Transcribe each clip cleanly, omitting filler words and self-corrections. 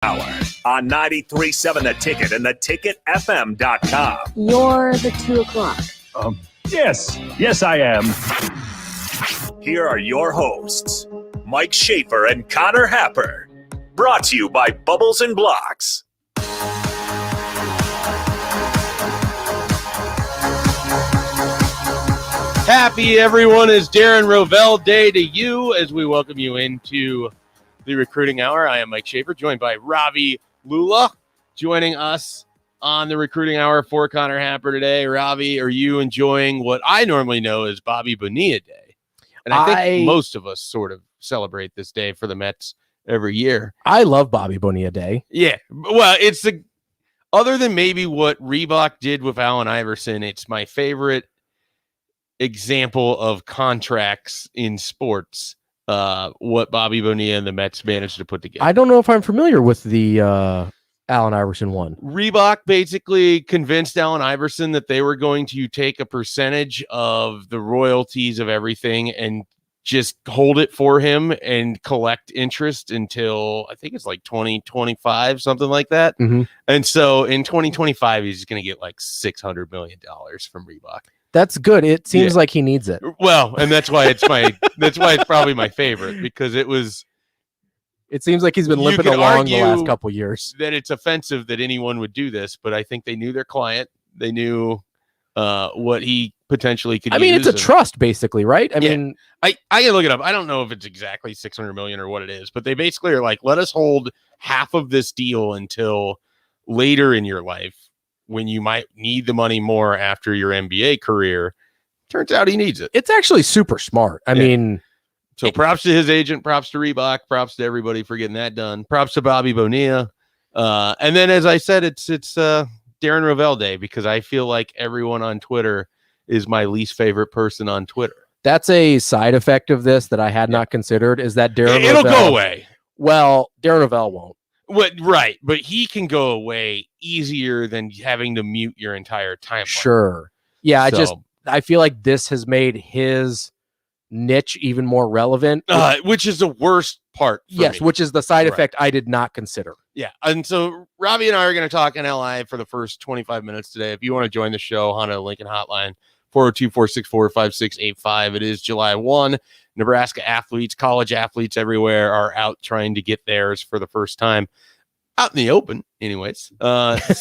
Hour on 93.7 The Ticket and theticketfm.com. You're the 2 o'clock. Yes, I am. Here are your hosts, Mike Schaefer and Connor Happer. Brought to you by Bubbles and Blocks. Happy everyone is Darren Rovell Day to you as we welcome you into the Recruiting Hour. I am Mike Schaefer, joined by Ravi Lula, joining us on the Recruiting Hour for Connor Happer today. Ravi, are you enjoying what I normally know as Bobby Bonilla Day? And I think most of us sort of celebrate this day for the Mets every year. I love Bobby Bonilla Day. Yeah, well, it's other than maybe what Reebok did with Allen Iverson, it's my favorite example of contracts in sports, what Bobby Bonilla and the Mets managed to put together. I don't know if I'm familiar with the Allen Iverson one. Reebok basically convinced Allen Iverson that they were going to take a percentage of the royalties of everything and just hold it for him and collect interest until I think it's like 2025, something like that. Mm-hmm. And so in 2025, he's going to get like $600 million from Reebok. That's good. It seems like he needs it. Well, and that's why it's probably my favorite, because it seems like he's been limping along the last couple years. That it's offensive that anyone would do this, but I think they knew their client. They knew what he potentially could use. I mean, it's a trust, basically, right? I mean, I can look it up. I don't know if it's exactly 600 million or what it is, but they basically are like, let us hold half of this deal until later in your life, when you might need the money more after your NBA career. Turns out he needs it. It's actually super smart. I mean, so props to his agent, props to Reebok, props to everybody for getting that done. Props to Bobby Bonilla. And then, as I said, it's Darren Rovell Day, because I feel like everyone on Twitter is my least favorite person on Twitter. That's a side effect of this that I had not considered, is that It'll go away. Well, Darren Rovell won't. Right, but he can go away easier than having to mute your entire timeline. Sure. Yeah, I feel like this has made his niche even more relevant. Which is the worst part for me. Which is the side effect I did not consider. Yeah, and so Robbie and I are going to talk NLI for the first 25 minutes today. If you want to join the show, Honda Lincoln Hotline, 402-464-5685. It is July 1. Nebraska athletes, college athletes everywhere are out trying to get theirs for the first time out in the open anyways. Let's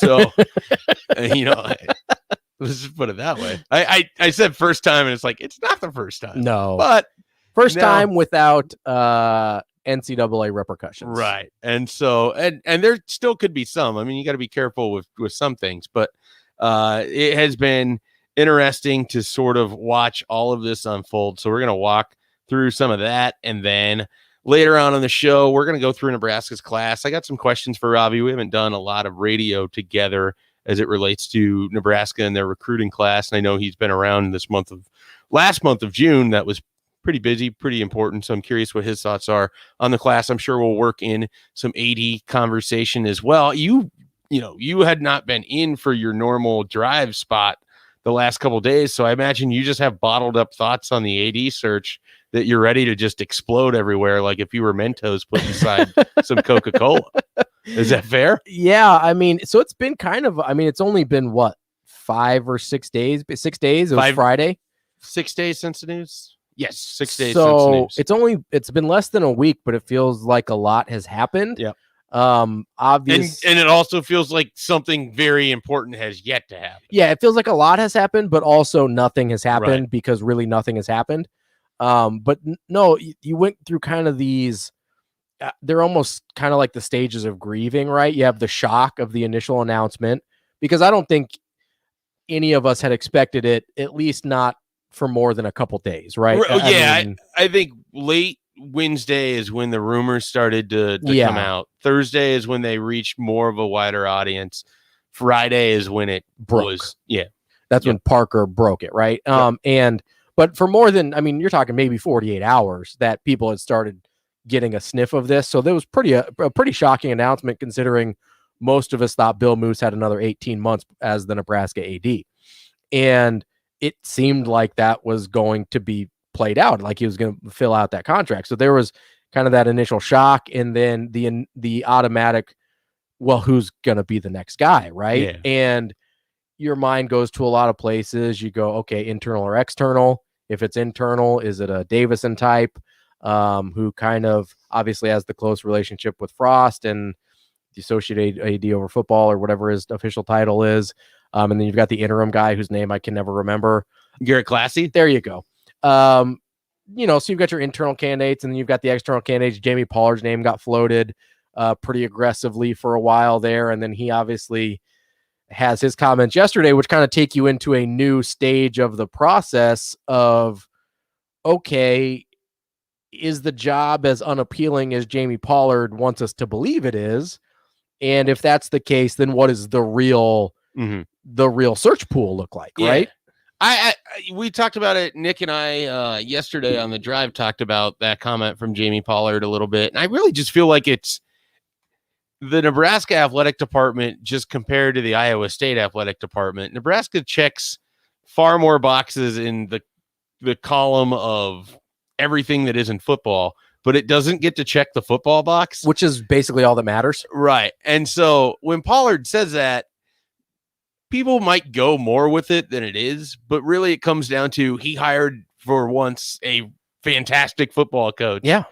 just put it that way. I said first time, and it's like, it's not the first time. No, but first time without NCAA repercussions. Right. And so, and there still could be some. I mean, you got to be careful with some things, but it has been interesting to sort of watch all of this unfold. So we're going to walk through some of that, and then later on in the show, we're going to go through Nebraska's class. I got some questions for Robbie. We haven't done a lot of radio together as it relates to Nebraska and their recruiting class, and I know he's been around last month of June. That was pretty busy, pretty important. So I'm curious what his thoughts are on the class. I'm sure we'll work in some AD conversation as well. You had not been in for your normal drive spot the last couple of days, so I imagine you just have bottled up thoughts on the AD search that you're ready to just explode everywhere, like if you were Mentos put inside some Coca-Cola. Is that fair? Yeah, I mean, so it's been it's only been 5 or 6 days? 6 days. It was Friday. 6 days since the news. Yes, 6 days so since the news. It's been less than a week, but it feels like a lot has happened. Yeah. Obviously, and it also feels like something very important has yet to happen. Yeah, it feels like a lot has happened, but also nothing has happened, because really nothing has happened. But no, you went through kind of these, they're almost kind of like the stages of grieving, right? You have the shock of the initial announcement, because I don't think any of us had expected it, at least not for more than a couple days, right? I think late Wednesday is when the rumors started to come out. Thursday is when they reached more of a wider audience. Friday is when it broke. That's when Parker broke it, right? But for more than, you're talking maybe 48 hours that people had started getting a sniff of this. So that was a pretty shocking announcement, considering most of us thought Bill Moose had another 18 months as the Nebraska AD. And it seemed like that was going to be played out, like he was going to fill out that contract. So there was kind of that initial shock, and then the automatic well, who's going to be the next guy, right? Yeah. And your mind goes to a lot of places. You go, okay, internal or external. If it's internal, is it a Davison type who kind of obviously has the close relationship with Frost and the associate AD over football or whatever his official title is? And then you've got the interim guy whose name I can never remember. Garrett Classy. There you go. You know, so you've got your internal candidates and then you've got the external candidates. Jamie Pollard's name got floated pretty aggressively for a while there. And then he obviously has his comments yesterday, which kind of take you into a new stage of the process of, okay, is the job as unappealing as Jamie Pollard wants us to believe it is? And if that's the case, then what is the real search pool look like, right? We talked about it. Nick and I yesterday on the drive talked about that comment from Jamie Pollard a little bit. And I really just feel like it's the Nebraska athletic department just compared to the Iowa State athletic department. Nebraska checks far more boxes in the column of everything that isn't football, but it doesn't get to check the football box, which is basically all that matters. Right. And so when Pollard says that, people might go more with it than it is, but really it comes down to he hired for once a fantastic football coach. Yeah.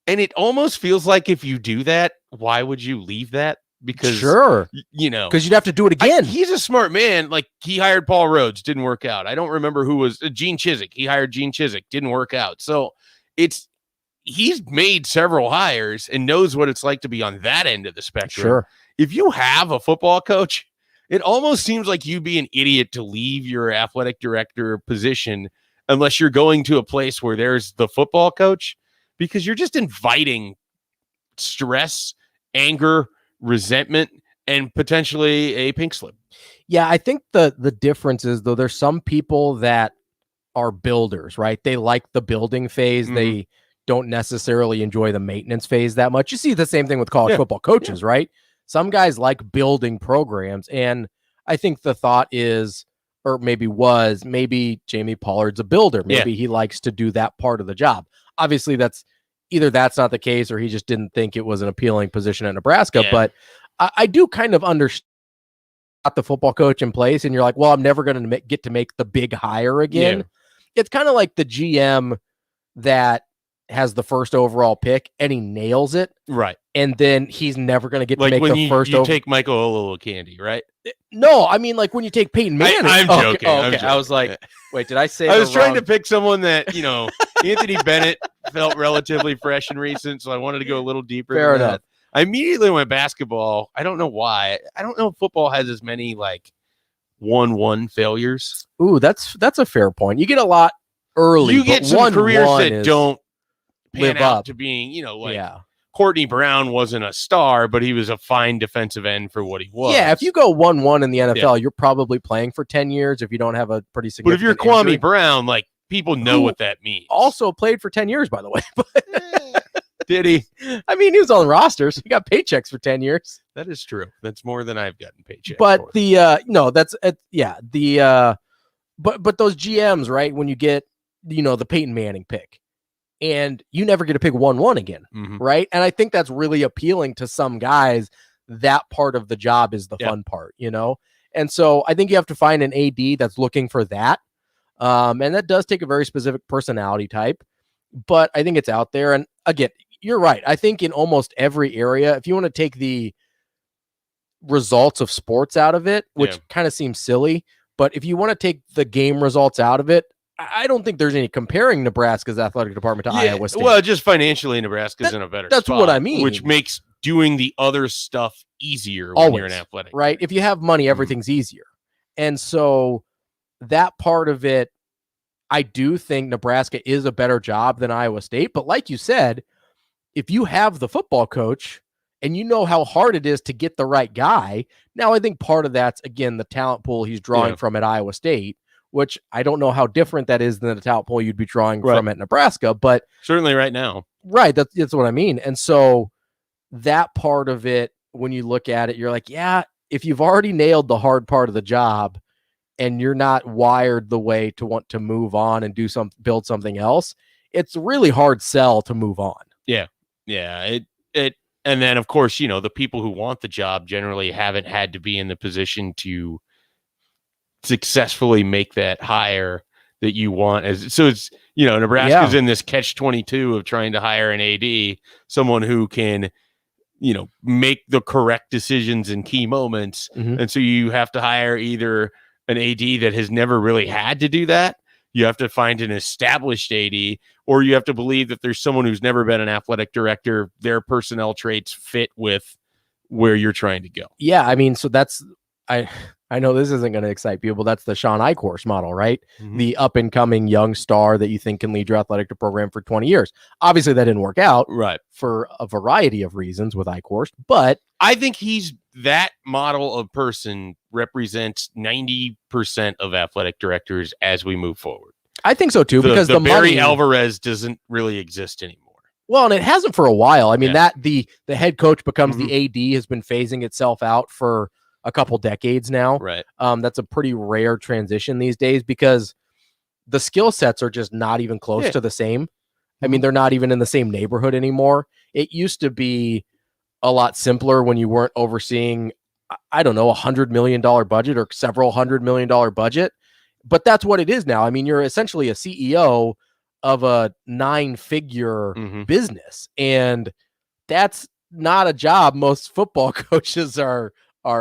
And it almost feels like if you do that, why would you leave that? Because because you'd have to do it again. He's a smart man. Like he hired Paul Rhodes, didn't work out. I don't remember who was Gene Chizik. He hired Gene Chizik, didn't work out. So he's made several hires and knows what it's like to be on that end of the spectrum. Sure. If you have a football coach, it almost seems like you'd be an idiot to leave your athletic director position unless you're going to a place where there's the football coach, because you're just inviting stress, anger, resentment, and potentially a pink slip. Yeah, I think the difference is, though, there's some people that are builders, right? They like the building phase. They don't necessarily enjoy the maintenance phase that much. You see the same thing with college football coaches, right? Some guys like building programs. And I think the thought is, or maybe Jamie Pollard's a builder. Maybe he likes to do that part of the job. Obviously, that's not the case, or he just didn't think it was an appealing position at Nebraska. Yeah. But I do kind of understand the football coach in place, and you're like, well, I'm never going to get to make the big hire again. Yeah. It's kind of like the GM that has the first overall pick and he nails it. Right. And then he's never going to get like to make when the first you take Michael Olowokandi, right? No, I mean, like when you take Peyton Manning. I'm joking. Okay. I'm joking. I was like, wait, did I say I was trying to pick someone that, Anthony Bennett felt relatively fresh and recent, so I wanted to go a little deeper. Fair than enough. that. I immediately went basketball. I don't know why. I don't know if football has as many like 1-1 failures. Ooh, that's a fair point. You get a lot early. You get some careers that don't live pan out up to being, Courtney Brown wasn't a star, but he was a fine defensive end for what he was. Yeah, if you go 1-1 in the NFL, you're probably playing for 10 years if you don't have a pretty significant. But if you're Kwame injury. Brown, like people know what that means. Also played for 10 years, by the way. Did he? I mean, he was on rosters. He got paychecks for 10 years. That is true. That's more than I've gotten paychecks. But for. But those GMs, right? When you get, the Peyton Manning pick, and you never get to pick 1-1 again, right? And I think that's really appealing to some guys. That part of the job is the fun part, And so I think you have to find an AD that's looking for that. And that does take a very specific personality type, but I think it's out there. And again, you're right. I think in almost every area, if you want to take the results of sports out of it, which kind of seems silly, but if you want to take the game results out of it, I don't think there's any comparing Nebraska's athletic department to Iowa State. Well, just financially, Nebraska's in a better that's spot. what I mean. Which makes doing the other stuff easier when you're an athletic. Right? If you have money, everything's easier. And so that part of it, I do think Nebraska is a better job than Iowa State. But like you said, if you have the football coach and you know how hard it is to get the right guy, now I think part of that's, again, the talent pool he's drawing from at Iowa State, which I don't know how different that is than the talent pool you'd be drawing from at Nebraska, but certainly right now. Right. That's what I mean. And so that part of it, when you look at it, you're like, yeah, if you've already nailed the hard part of the job and you're not wired the way to want to move on and build something else, it's a really hard sell to move on. Yeah. Yeah. It And then, of course, the people who want the job generally haven't had to be in the position to successfully make that hire that you want. So it's, Nebraska's in this catch-22 of trying to hire an AD, someone who can, make the correct decisions in key moments. Mhm. And so you have to hire either an AD that has never really had to do that. You have to find an established AD, or you have to believe that there's someone who's never been an athletic director, their personnel traits fit with where you're trying to go. Yeah, I mean, so that's I know this isn't going to excite people. That's the Sean Eichhorst model, right? Mhm. The up and coming young star that you think can lead your athletic program for 20 years. Obviously, that didn't work out Right. for a variety of reasons with Eichhorst, but I think that model of person represents 90% of athletic directors as we move forward. I think so too, because the Barry money, Alvarez doesn't really exist anymore. well, and it hasn't for a while. I mean, Yeah. that the head coach becomes Mhm. the AD has been phasing itself out for a couple decades now. Right. That's a pretty rare transition these days because the skill sets are just not even close Yeah. to the same. I mean, they're not even in the same neighborhood anymore. It used to be a lot simpler when you weren't overseeing, I don't know, $100 million budget or several $100 million budget, but that's what it is now. I mean, you're essentially a CEO of a 9-figure Mhm. business, and that's not a job most football coaches are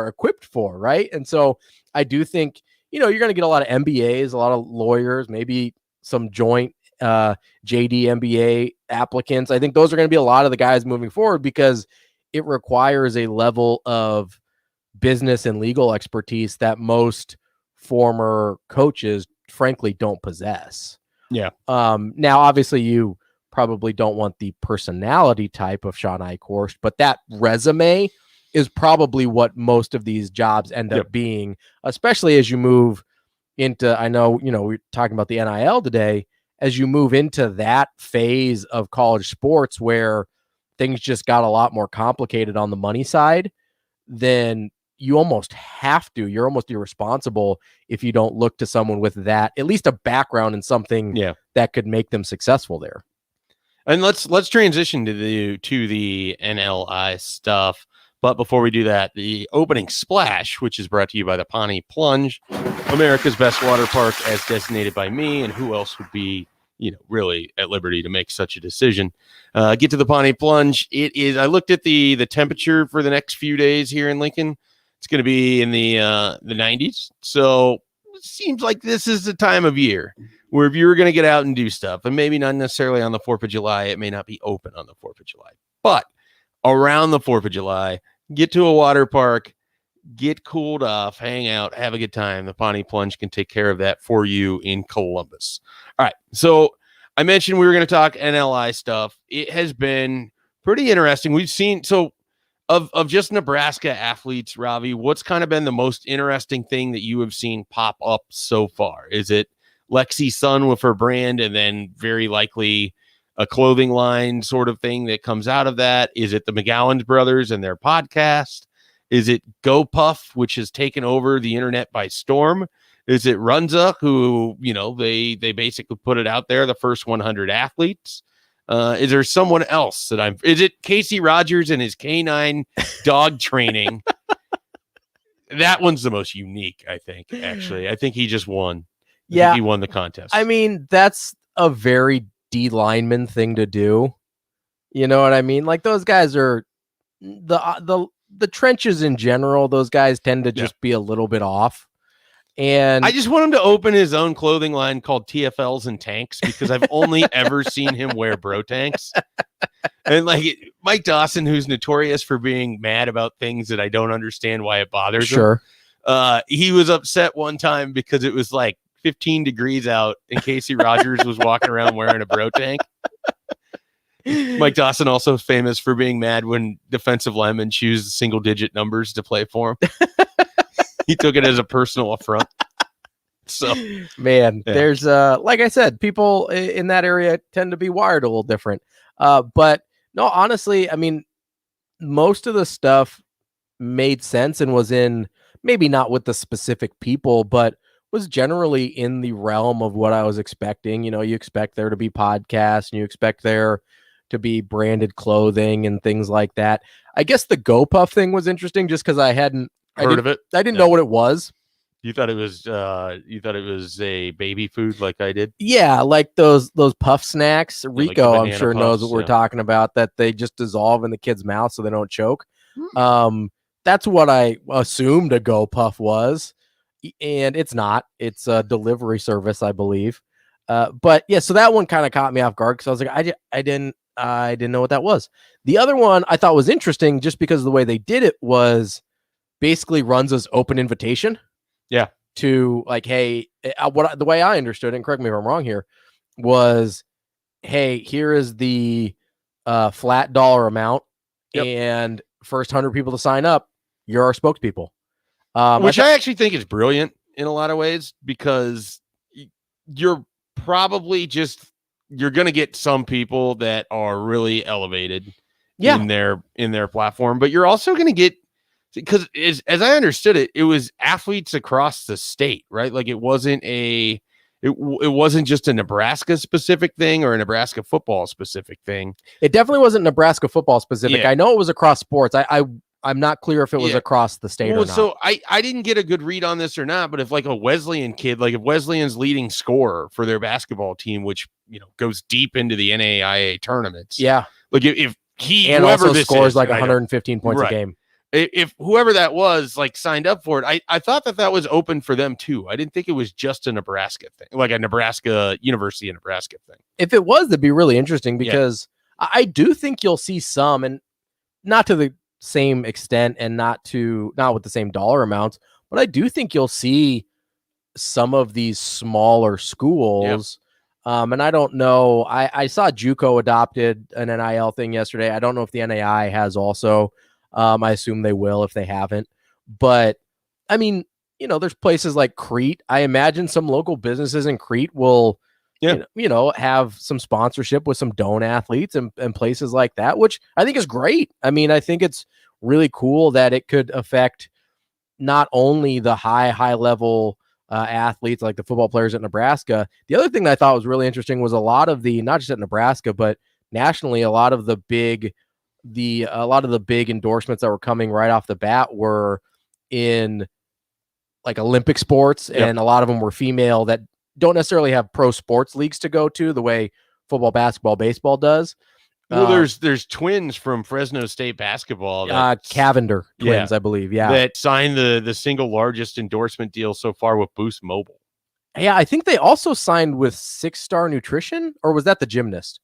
equipped for, right? And so I do think, you're going to get a lot of MBAs, a lot of lawyers, maybe some joint JD MBA applicants. I think those are going to be a lot of the guys moving forward because it requires a level of business and legal expertise that most former coaches frankly don't possess. Yeah. Now obviously you probably don't want the personality type of Sean Eichhorst, but that resume is probably what most of these jobs end up being, especially as you move into, I know, we're talking about the NIL today, as you move into that phase of college sports where things just got a lot more complicated on the money side, then you almost have to, you're almost irresponsible if you don't look to someone with that, at least a background in something that could make them successful there. And let's transition to the NLI stuff. But before we do that, the opening splash, which is brought to you by the Pawnee Plunge, America's best water park as designated by me, and who else would be, really at liberty to make such a decision. Get to the Pawnee Plunge. It is, I looked at the temperature for the next few days here in Lincoln. It's going to be in the 90s. So it seems like this is the time of year where if you're going to get out and do stuff, and maybe not necessarily on the 4th of July, it may not be open on the 4th of July, but around the 4th of July, get to a water park, get cooled off, hang out, have a good time. The Pawnee Plunge can take care of that for you in Columbus. All right. So I mentioned we were going to talk NLI stuff. It has been pretty interesting. We've seen, so of just Nebraska athletes, Ravi, what's kind of been the most interesting thing that you have seen pop up so far? Is it Lexi Sun with her brand and then very likely a clothing line sort of thing that comes out of that? Is it the McGowan brothers and their podcast? Is it GoPuff, which has taken over the internet by storm? Is it Runza, who, they basically put it out there, the first 100 athletes? Is there someone else is it Casey Rogers and his canine dog training? That one's the most unique, I think, actually. I think he just won. I think he won the contest. I mean, that's a very D lineman thing to do. You know what I mean? Like those guys are the trenches in general. Those guys tend to just be a little bit off. And I just want him to open his own clothing line called TFLs and Tanks because I've only ever seen him wear bro tanks. And like Mike Dawson, who's notorious for being mad about things that I don't understand why it bothers him. He was upset one time because it was like 15 degrees out and Casey Rogers was walking around wearing a bro tank. Mike Dawson also famous for being mad when defensive linemen choose single digit numbers to play for him. He took it as a personal affront. So, man, there's like I said, people in that area tend to be wired a little different. But no, honestly, I mean, most of the stuff made sense and was in, maybe not with the specific people, but was generally in the realm of what I was expecting. You expect there to be podcasts and you expect there to be branded clothing and things like that. I guess the GoPuff thing was interesting just because I didn't of it. I didn't know what it was. You thought it was a baby food like I did. Yeah, like those puff snacks. like the Rico, I'm banana sure knows puffs, what we're yeah. talking about, that they just dissolve in the kid's mouth so they don't choke. Hmm. That's what I assumed a GoPuff was, and it's not. It's a delivery service, I believe. But yeah, so that one kind of caught me off guard because I was like, I didn't know what that was. The other one I thought was interesting just because of the way they did it was basically runs as open invitation. Yeah. To like, hey, the way I understood it, and correct me if I'm wrong here, was, hey, here is the flat dollar amount, and first 100 people to sign up, you're our spokespeople. Which I actually think is brilliant in a lot of ways because you're probably you're going to get some people that are really elevated in their platform, but you're also going to get, because as I understood it, it was athletes across the state, right? Like it wasn't just a Nebraska specific thing or a Nebraska football specific thing. It definitely wasn't Nebraska football specific. Yeah. I know it was across sports. I'm not clear if it was across the state or not. So I didn't get a good read on this or not, but if like a Wesleyan kid, like if Wesleyan's leading scorer for their basketball team, which, goes deep into the NAIA tournaments. Yeah. Like if he, and whoever also this scores is, like 115 points a game. If whoever that was like signed up for it, I thought that was open for them too. I didn't think it was just a Nebraska thing, like a Nebraska University of Nebraska thing. If it was, that'd be really interesting because I do think you'll see some, and not to the same extent and not with the same dollar amounts, but I do think you'll see some of these smaller schools. And I don't know. I saw JUCO adopted an NIL thing yesterday. I don't know if the NAI has also. I assume they will if they haven't. But I mean, there's places like Crete. I imagine some local businesses in Crete will, have some sponsorship with some Doan athletes and places like that, which I think is great. I mean, I think it's really cool that it could affect not only the high level athletes like the football players at Nebraska. The other thing that I thought was really interesting was a lot of the, not just at Nebraska, but nationally, a lot of the big endorsements that were coming right off the bat were in like Olympic sports, and a lot of them were female that don't necessarily have pro sports leagues to go to the way football, basketball, baseball does. Well, there's twins from Fresno State basketball, Cavender twins, I believe. Yeah, that signed the single largest endorsement deal so far with Boost Mobile. Yeah, I think they also signed with 6 Star Nutrition, or was that the gymnast?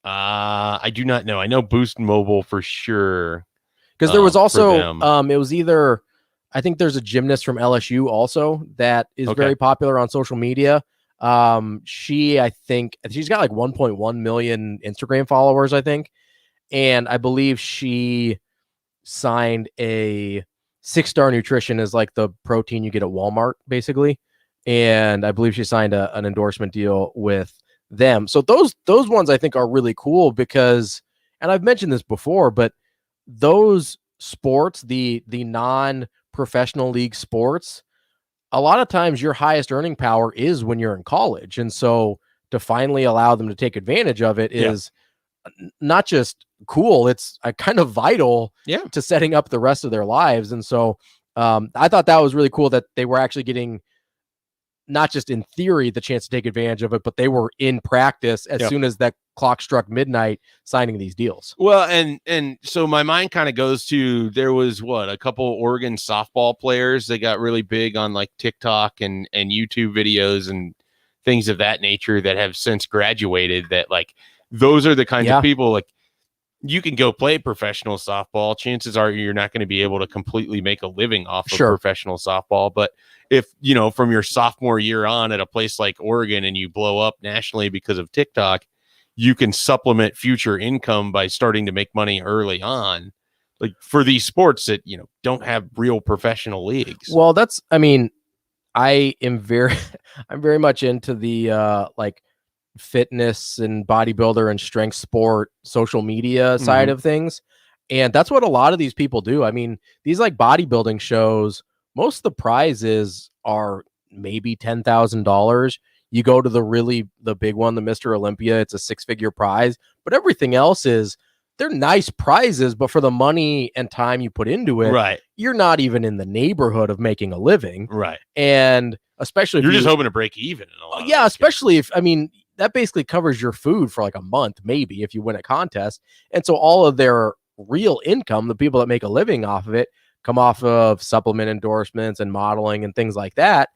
I do not know. I know Boost Mobile for sure. Because there was also, it was either, I think there's a gymnast from LSU also that is very popular on social media. I think she's got like 1.1 million Instagram followers, I think. And I believe she signed a 6 Star Nutrition is like the protein you get at Walmart, basically. And I believe she signed an endorsement deal with them. So those ones I think are really cool because, and I've mentioned this before, but those sports, the non-professional league sports, a lot of times your highest earning power is when you're in college. And so to finally allow them to take advantage of it is not just cool, it's kind of vital to setting up the rest of their lives. And so I thought that was really cool that they were actually getting, not just in theory, the chance to take advantage of it, but they were in practice as soon as that clock struck midnight signing these deals. Well, and so my mind kind of goes to, there was a couple Oregon softball players that got really big on like TikTok and YouTube videos and things of that nature that have since graduated, that like, those are the kinds of people, like, you can go play professional softball. Chances are you're not going to be able to completely make a living off of professional softball. But if, from your sophomore year on at a place like Oregon and you blow up nationally because of TikTok, you can supplement future income by starting to make money early on, like for these sports that, don't have real professional leagues. Well, I'm very much into the, like, fitness and bodybuilder and strength sport social media side of things, and that's what a lot of these people do. I mean, these like bodybuilding shows, most of the prizes are maybe $10,000. You go to the big one, the Mr. Olympia, it's a 6-figure prize, but everything else they're nice prizes, but for the money and time you put into it, Right. you're not even in the neighborhood of making a living. Right. And especially if You're just hoping to break even. In a lot of yeah, those especially if, I mean, that basically covers your food for like a month, maybe, if you win a contest. And so all of their real income, the people that make a living off of it, come off of supplement endorsements and modeling and things like that.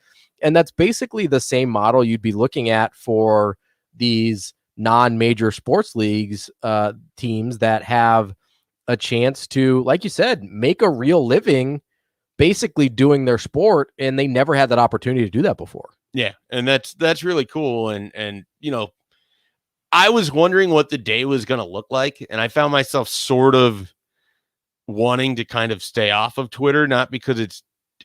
And that's basically the same model you'd be looking at for these non-major sports leagues teams that have a chance to, like you said, make a real living basically doing their sport, and they never had that opportunity to do that before. Yeah, and that's really cool. And you know, I was wondering what the day was going to look like, and I found myself sort of wanting to kind of stay off of Twitter, not because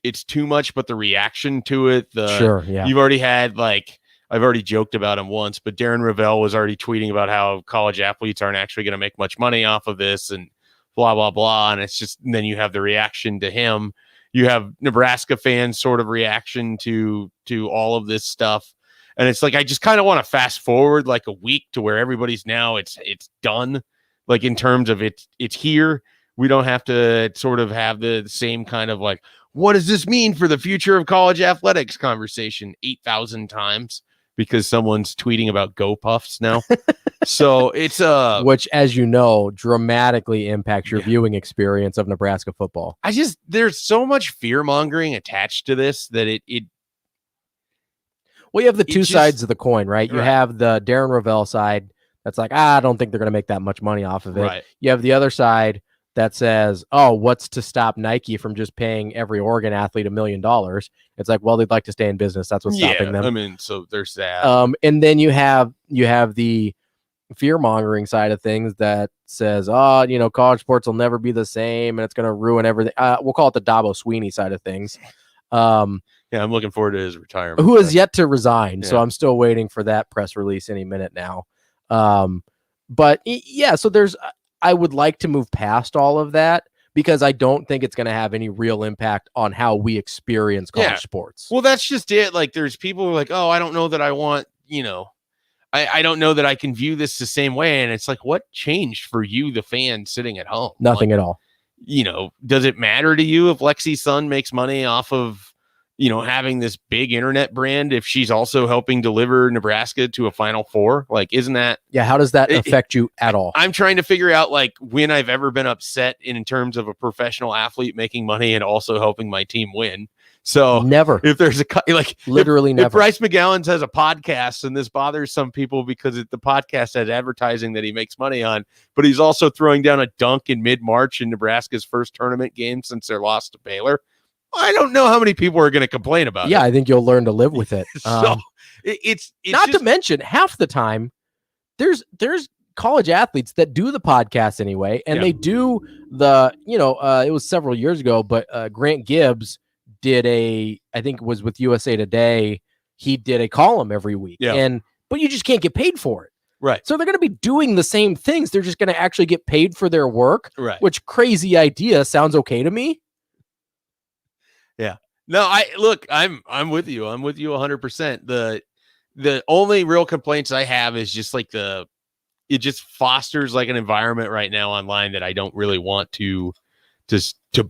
it's too much, but the reaction to it. Sure, yeah. You've already had, like, I've already joked about him once, but Darren Ravel was already tweeting about how college athletes aren't actually going to make much money off of this, and blah blah blah. And it's just, and then you have the reaction to him. You have Nebraska fans sort of reaction to all of this stuff. And it's like, I just kind of want to fast forward like a week to where everybody's now it's done. Like, in terms of it's here. We don't have to sort of have the same kind of like, what does this mean for the future of college athletics conversation 8,000 times because someone's tweeting about Go Puffs now. So it's which, as you know, dramatically impacts your viewing experience of Nebraska football. There's so much fear mongering attached to this that well, you have the two sides of the coin, right? You have the Darren Ravel side that's like, I don't think they're going to make that much money off of it. Right. You have the other side that says, oh, what's to stop Nike from just paying every Oregon athlete $1 million? It's like, well, they'd like to stay in business. That's what's stopping them. I mean, so there's that. And then you have the fear mongering side of things that says, oh, you know, college sports will never be the same and it's going to ruin everything. We'll call it the Dabo Sweeney side of things. Yeah, I'm looking forward to his retirement. Who has yet to resign. Yeah. So I'm still waiting for that press release any minute now. But yeah, so I would like to move past all of that because I don't think it's going to have any real impact on how we experience college sports. Well, that's just it. Like, there's people who are like, oh, I don't know that I want, you know, I don't know that I can view this the same way. And it's like, what changed for you, the fan sitting at home? Nothing at all. You know, does it matter to you if Lexi's son makes money off of, you know, having this big internet brand if she's also helping deliver Nebraska to a Final Four? Like, isn't that? Yeah. How does that affect you at all? I'm trying to figure out like when I've ever been upset in terms of a professional athlete making money and also helping my team win. So Never. If there's literally if never. Bryce McGowan has a podcast and this bothers some people because the podcast has advertising that he makes money on, but he's also throwing down a dunk in mid-March in Nebraska's first tournament game since their loss to Baylor, I don't know how many people are going to complain about it. Yeah, I think you'll learn to live with it. So it's not just, to mention half the time there's college athletes that do the podcast anyway, and they do the, you know, it was several years ago, but Grant Gibbs did I think it was with USA Today. He did a column every week, but you just can't get paid for it. Right. So they're going to be doing the same things. They're just going to actually get paid for their work. Right. Which crazy idea sounds okay to me. Yeah. No, I'm with you. I'm with you 100%. The only real complaints I have is just like it just fosters like an environment right now online that I don't really want to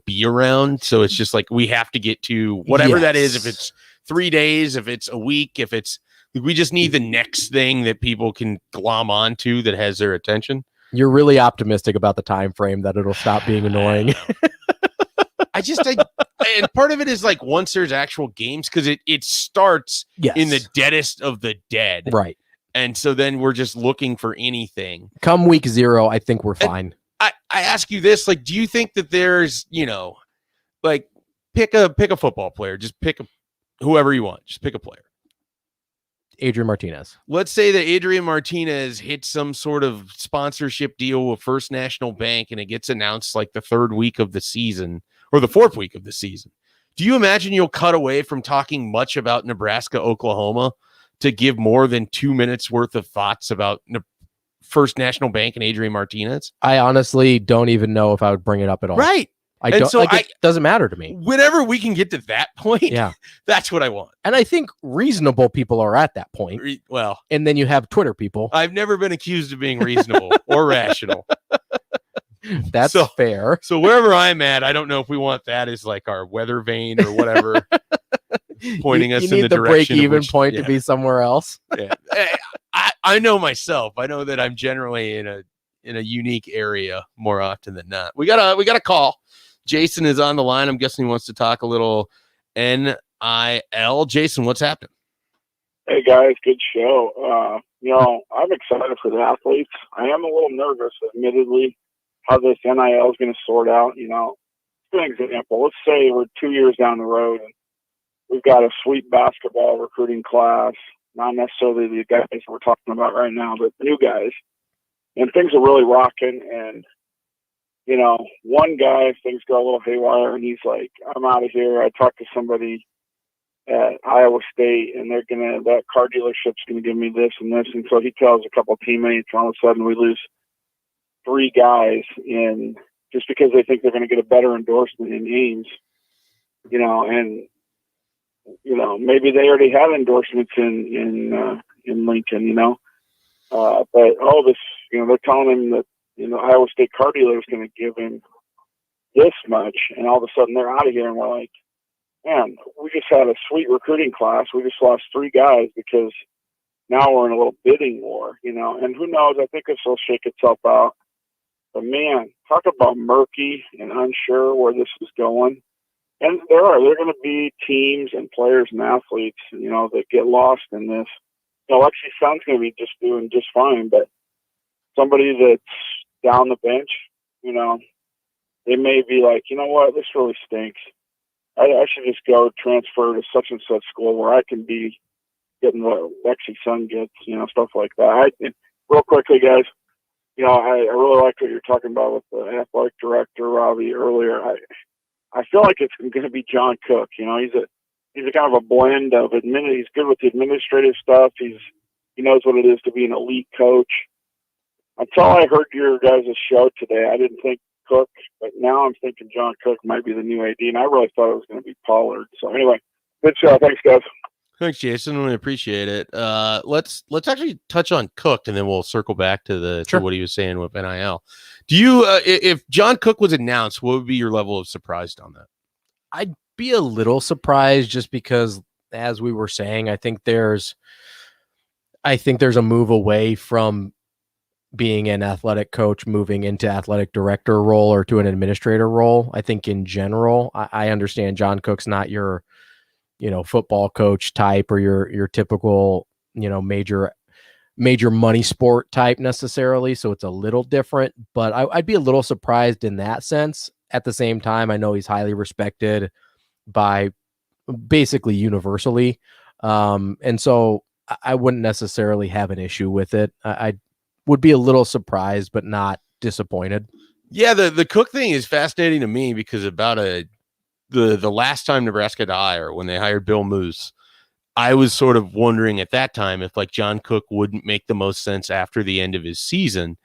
be around. So it's just like, we have to get to whatever that is. If it's 3 days, if it's a week, we just need the next thing that people can glom onto that has their attention. You're really optimistic about the time frame that it'll stop being annoying. And part of it is like once there's actual games, because it starts in the deadest of the dead. Right. And so then we're just looking for anything. Come week 0, I think we're fine. I ask you this, like, do you think that there's, you know, like pick a football player, just pick whoever you want, just pick a player. Adrian Martinez. Let's say that Adrian Martinez hits some sort of sponsorship deal with First National Bank and it gets announced like the 3rd week of the season or the 4th week of the season. Do you imagine you'll cut away from talking much about Nebraska, Oklahoma to give more than 2 minutes worth of thoughts about First National Bank and Adrian Martinez? I honestly don't even know if I would bring it up at all. Right. It doesn't matter to me. Whenever we can get to that point, Yeah, that's what I want. and I think reasonable people are at that point. Well, And then you have Twitter people. I've never been accused of being reasonable or rational. That's fair. So wherever I'm at, I don't know if we want that as like our weather vane or whatever, pointing us you in need the the break direction of even which- point yeah. to be somewhere else. Yeah. I know myself. I know that I'm generally in a unique area more often than not. We got a call. Jason is on the line. I'm guessing he wants to talk a little NIL. Jason, what's happening? Hey guys, good show. I'm excited for the athletes. I am a little nervous, admittedly, how this NIL is going to sort out. For an example, let's say we're 2 years down the road and we've got a sweet basketball recruiting class, not necessarily the guys we're talking about right now, but new guys, and things are really rocking. And one guy, things go a little haywire, and he's like, "I'm out of here." I talked to somebody at Iowa State, and that car dealership's gonna give me this and this, and so he tells a couple teammates, and all of a sudden we lose 3 guys just because they think they're gonna get a better endorsement in Ames, and maybe they already had endorsements in Lincoln, but all this, they're telling him that Iowa State car dealer is gonna give him this much, and all of a sudden they're out of here, and we're like, man, we just had a sweet recruiting class. We just lost 3 guys because now we're in a little bidding war, and who knows? I think this will shake itself out. But man, talk about murky and unsure where this is going. And there are going to be teams and players and athletes, that get lost in this. Lexi Sun's going to be just doing just fine, but somebody that's down the bench, they may be like, you know what, this really stinks. I should just go transfer to such and such school where I can be getting what Lexi Sun gets, stuff like that. Real quickly, guys, I really like what you're talking about with the athletic director, Robbie, earlier. I feel like it's going to be John Cook. He's a kind of a blend of he's good with the administrative stuff. He knows what it is to be an elite coach. Until I heard your guys' show today, I didn't think Cook, but now I'm thinking John Cook might be the new AD, and I really thought it was going to be Pollard. So anyway, good show. Thanks, guys. Thanks, Jason. We appreciate it. Let's actually touch on Cook, and then we'll circle back to to what he was saying with NIL. Do you, if John Cook was announced, what would be your level of surprise on that? I'd be a little surprised just because, as we were saying, I think there's a move away from being an athletic coach, moving into athletic director role or to an administrator role. I think in general, I understand John Cook's not your, football coach type or your typical, major money sport type necessarily. So it's a little different, but I'd be a little surprised in that sense. At the same time, I know he's highly respected by basically universally. And so I wouldn't necessarily have an issue with it. I would be a little surprised, but not disappointed. Yeah, the Cook thing is fascinating to me because about the last time Nebraska had to hire, when they hired Bill Moose, I was sort of wondering at that time if like John Cook wouldn't make the most sense after the end of his season.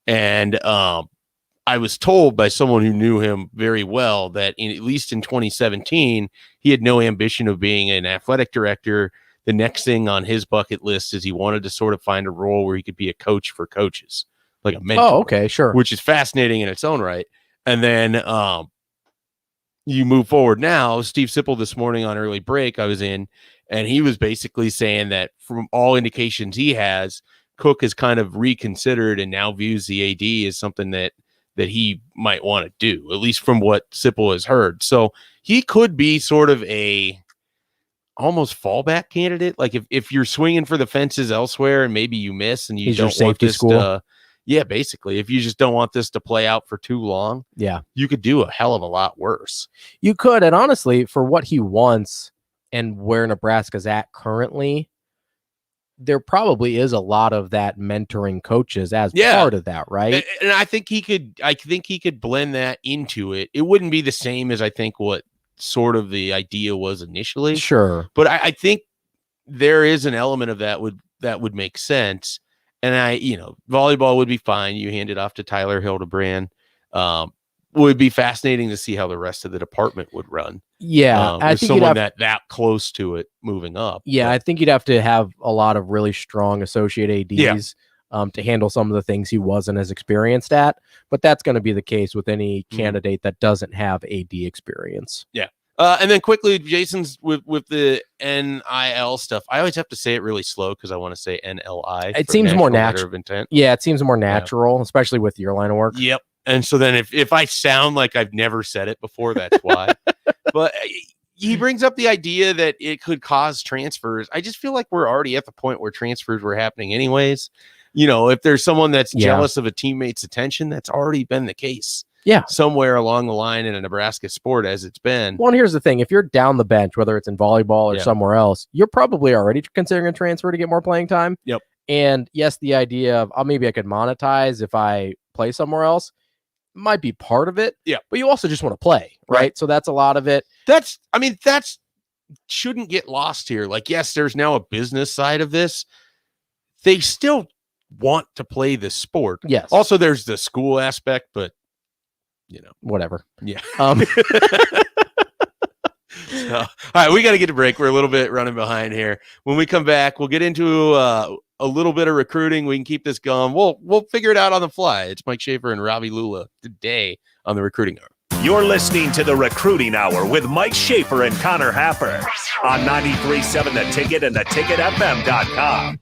And I was told by someone who knew him very well that at least in 2017, he had no ambition of being an athletic director. The next thing on his bucket list is he wanted to sort of find a role where he could be a coach for coaches, like a mentor. Oh, okay, sure. Which is fascinating in its own right. And then you move forward now. Steve Sipple this morning on Early Break I was in, and he was basically saying that from all indications he has, Cook has kind of reconsidered and now views the AD as something that he might want to do, at least from what Sipple has heard. So he could be sort of a almost fallback candidate. Like if you're swinging for the fences elsewhere and maybe you miss and you He's your don't want safety this school. yeah, basically, if you just don't want this to play out for too long, Yeah, you could do a hell of a lot worse. you could. And honestly, for what he wants and where Nebraska's at currently, there probably is a lot of that mentoring coaches as part of that, right? And I think he could blend that into it. It wouldn't be the same as I think what sort of the idea was initially. Sure. But I think there is an element of that would make sense. And volleyball would be fine. You hand it off to Tyler Hildebrand. would be fascinating to see how the rest of the department would run. Yeah, I with think someone that close to it moving up. Yeah, But I think you'd have to have a lot of really strong associate ADs to handle some of the things he wasn't as experienced at. But that's going to be the case with any candidate that doesn't have AD experience. Yeah. And then quickly, Jason's with the NIL stuff. I always have to say it really slow because I want to say NLI. It seems more National Letter natural. of Intent. Yeah, it seems more natural, especially with your line of work. Yep. And so then if I sound like I've never said it before, that's why. But he brings up the idea that it could cause transfers. I just feel like we're already at the point where transfers were happening anyways. You know, if there's someone that's jealous of a teammate's attention, that's already been the case. Yeah. Somewhere along the line in a Nebraska sport as it's been. Well, and here's the thing. If you're down the bench, whether it's in volleyball or somewhere else, you're probably already considering a transfer to get more playing time. Yep. And yes, the idea of maybe I could monetize if I play somewhere else might be part of it. Yeah. But you also just want to play, right? So that's a lot of it. That's shouldn't get lost here. Like, yes, there's now a business side of this. They still want to play this sport. Yes. Also, there's the school aspect, but whatever. Yeah. So, all right, we got to get a break. We're a little bit running behind here. When we come back, we'll get into a little bit of recruiting. We can keep this going. We'll figure it out on the fly. It's Mike Schaefer and Robbie Lula today on the Recruiting Hour. You're listening to the Recruiting Hour with Mike Schaefer and Connor Happer on 93.7 The Ticket and theticketfm.com.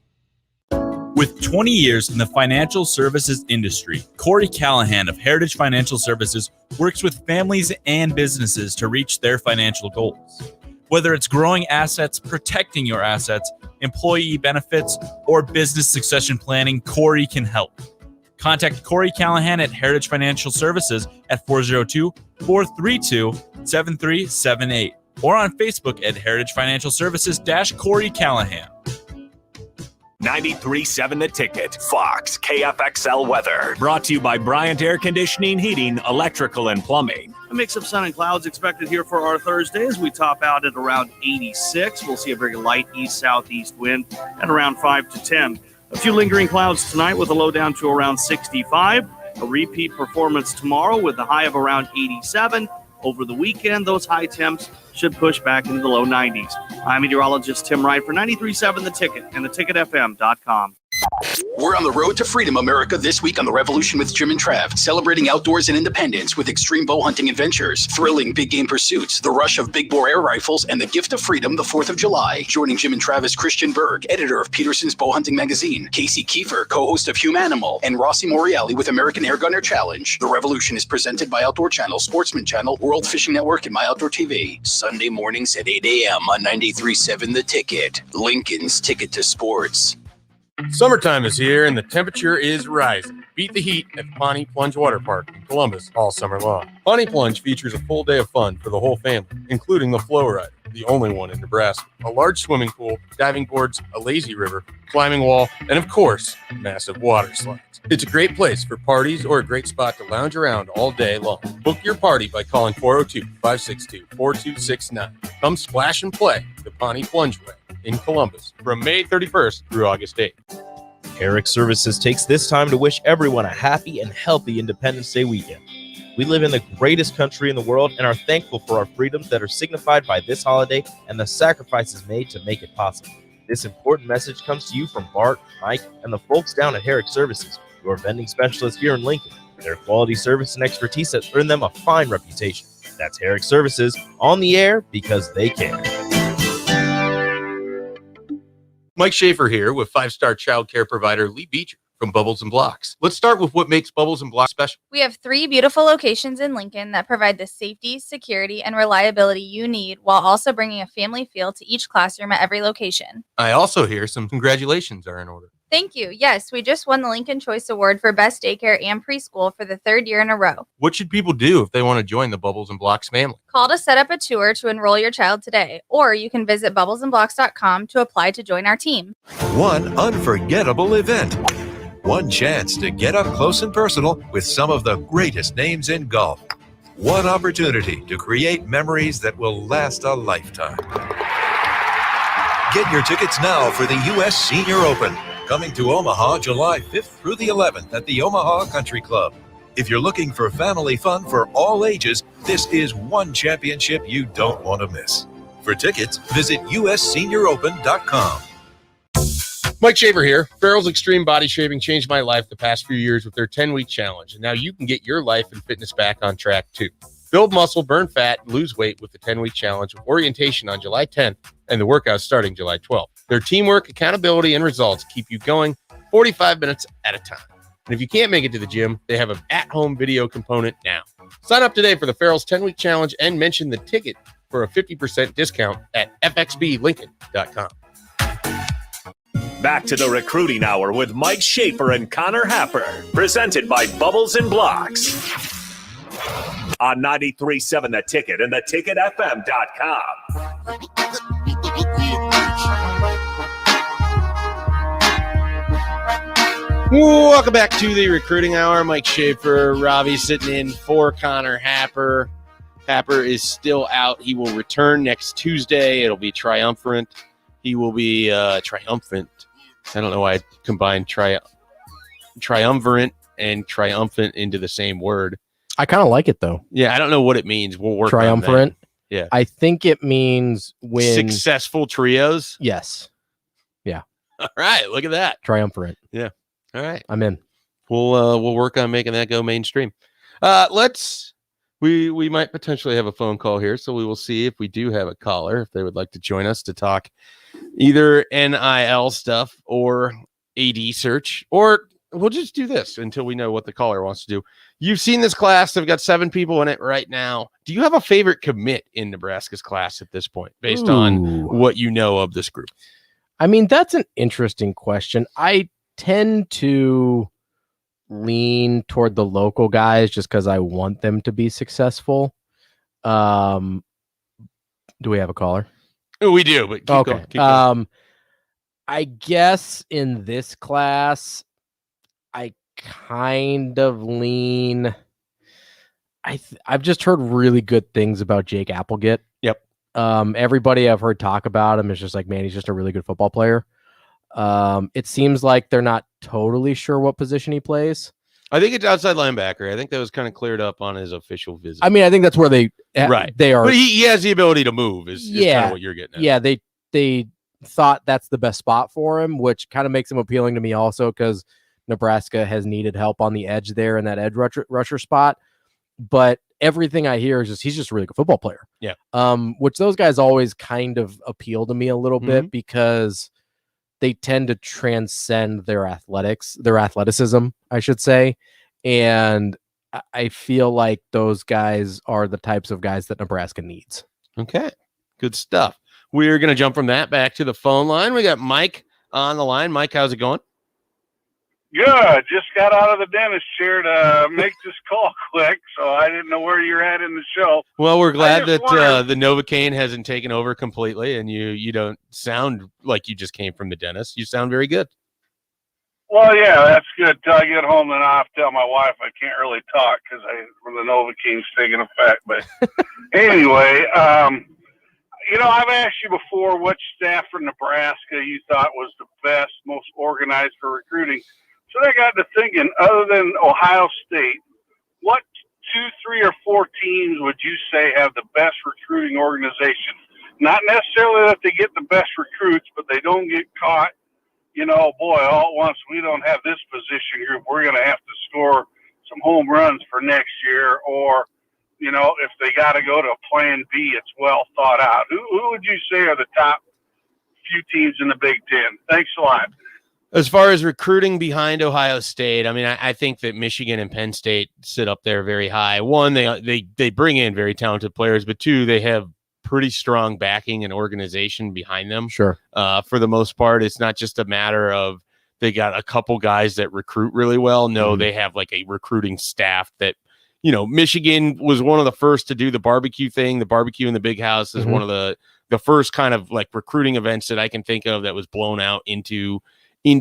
With 20 years in the financial services industry, Corey Callahan of Heritage Financial Services works with families and businesses to reach their financial goals. Whether it's growing assets, protecting your assets, employee benefits, or business succession planning, Corey can help. Contact Corey Callahan at Heritage Financial Services at 402-432-7378 or on Facebook at Heritage Financial Services-Corey Callahan. 93.7 The Ticket, Fox, KFXL weather. Brought to you by Bryant Air Conditioning, Heating, Electrical, and Plumbing. A mix of sun and clouds expected here for our Thursday as we top out at around 86. We'll see a very light east-southeast wind at around 5 to 10. A few lingering clouds tonight with a low down to around 65. A repeat performance tomorrow with a high of around 87. Over the weekend, those high temps should push back into the low 90s. I'm meteorologist Tim Wright for 93.7 The Ticket and theticketfm.com. We're on the road to freedom, America, this week on The Revolution with Jim and Trav, celebrating outdoors and independence with extreme bow hunting adventures, thrilling big game pursuits, the rush of big bore air rifles, and the gift of freedom the 4th of July. Joining Jim and Trav is Christian Berg, editor of Peterson's Bow Hunting Magazine, Casey Kiefer, co-host of Humanimal, and Rossi Moriali with American Air Gunner Challenge. The Revolution is presented by Outdoor Channel, Sportsman Channel, World Fishing Network, and My Outdoor TV. Sunday mornings at 8 a.m. on 93.7 The Ticket, Lincoln's ticket to sports. Summertime is here and the temperature is rising. Beat the heat at Pawnee Plunge Water Park in Columbus all summer long. Pawnee Plunge features a full day of fun for the whole family, including the Flow Ride, the only one in Nebraska, a large swimming pool, diving boards, a lazy river, climbing wall, and of course, massive water slides. It's a great place for parties or a great spot to lounge around all day long. Book your party by calling 402-562-4269. Come splash and play the Pawnee Plunge Way in Columbus from May 31st through August 8th. Herrick Services takes this time to wish everyone a happy and healthy Independence Day weekend. We live in the greatest country in the world and are thankful for our freedoms that are signified by this holiday and the sacrifices made to make it possible. This important message comes to you from Bart, Mike, and the folks down at Herrick Services, your vending specialists here in Lincoln. Their quality service and expertise has earned them a fine reputation. That's Herrick Services, on the air because they care. Mike Schaefer here with 5-star child care provider Lee Beecher from Bubbles and Blocks. Let's start with what makes Bubbles and Blocks special. We have 3 beautiful locations in Lincoln that provide the safety, security, and reliability you need while also bringing a family feel to each classroom at every location. I also hear some congratulations are in order. Thank you. Yes, we just won the Lincoln Choice Award for Best Daycare and Preschool for the 3rd year in a row. What should people do if they want to join the Bubbles and Blocks family? Call to set up a tour to enroll your child today, or you can visit bubblesandblocks.com to apply to join our team. One unforgettable event. One chance to get up close and personal with some of the greatest names in golf. One opportunity to create memories that will last a lifetime. Get your tickets now for the U.S. Senior Open, coming to Omaha July 5th through the 11th at the Omaha Country Club. If you're looking for family fun for all ages, this is one championship you don't want to miss. For tickets, visit ussenioropen.com. Mike Shaver here. Farrell's Extreme Body Shaving changed my life the past few years with their 10-week challenge, and now you can get your life and fitness back on track too. Build muscle, burn fat, and lose weight with the 10-week challenge with orientation on July 10th and the workouts starting July 12th. Their teamwork, accountability, and results keep you going 45 minutes at a time. And if you can't make it to the gym, they have an at-home video component now. Sign up today for the Farrell's 10-week challenge and mention the ticket for a 50% discount at fxblincoln.com. Back to the Recruiting Hour with Mike Schaefer and Connor Happer, presented by Bubbles and Blocks on 93.7 The Ticket and theticketfm.com. Welcome back to the Recruiting Hour. Mike Schaefer, Robbie sitting in for Connor Happer. Happer is still out. He will return next Tuesday. It'll be triumphant. He will be triumphant. I don't know why I combined triumvirate and triumphant into the same word. I kind of like it though. Yeah, I don't know what it means. We'll work triumvirate. on that. Yeah, I think it means when successful trios. Yes. Yeah. All right. Look at that. Triumvirate. Yeah. All right. I'm in. We'll work on making that go mainstream. We might potentially have a phone call here, so we will see if we do have a caller, if they would like to join us to talk either NIL stuff or AD search, or we'll just do this until we know what the caller wants to do. You've seen this class. They've got 7 people in it right now. Do you have a favorite commit in Nebraska's class at this point, based on what you know of this group? I mean, that's an interesting question. I tend to lean toward the local guys just because I want them to be successful. Do we have a caller? We do, but keep okay. going. Keep going. I guess in this class, I kind of lean. I've just heard really good things about Jake Applegate. Yep. Everybody I've heard talk about him is just like, man, he's just a really good football player. It seems like they're not totally sure what position he plays. I think it's outside linebacker. I think that was kind of cleared up on his official visit. I mean, I think that's where they are. But he has the ability to move is kind of what you're getting at. Yeah, they thought that's the best spot for him, which kind of makes him appealing to me also because Nebraska has needed help on the edge there in that edge rusher spot. But everything I hear is just he's just a really good football player. Yeah. Which those guys always kind of appeal to me a little bit because they tend to transcend their athleticism, I should say. And I feel like those guys are the types of guys that Nebraska needs. Okay, good stuff. We're going to jump from that back to the phone line. We got Mike on the line. Mike, how's it going? Good. Just got out of the dentist chair to make this call quick, so I didn't know where you're at in the show. Well, we're glad that the Novocaine hasn't taken over completely, and you don't sound like you just came from the dentist. You sound very good. Well, yeah, that's good. Till I get home, then I have to tell my wife I can't really talk because the Novocaine's taking effect. But anyway, I've asked you before which staff from Nebraska you thought was the best, most organized for recruiting. So I got to thinking, other than Ohio State, what 2, 3, or 4 teams would you say have the best recruiting organization? Not necessarily that they get the best recruits, but they don't get caught, all at once, we don't have this position group. We're going to have to score some home runs for next year. Or, if they got to go to a plan B, it's well thought out. Who would you say are the top few teams in the Big Ten? Thanks a lot. As far as recruiting behind Ohio State, I mean, I think that Michigan and Penn State sit up there very high. One, they bring in very talented players, but 2, they have pretty strong backing and organization behind them. Sure. For the most part, it's not just a matter of they got a couple guys that recruit really well. No, they have like a recruiting staff that, Michigan was one of the first to do the barbecue thing. The barbecue in the big house is one of the first kind of like recruiting events that I can think of that was blown out into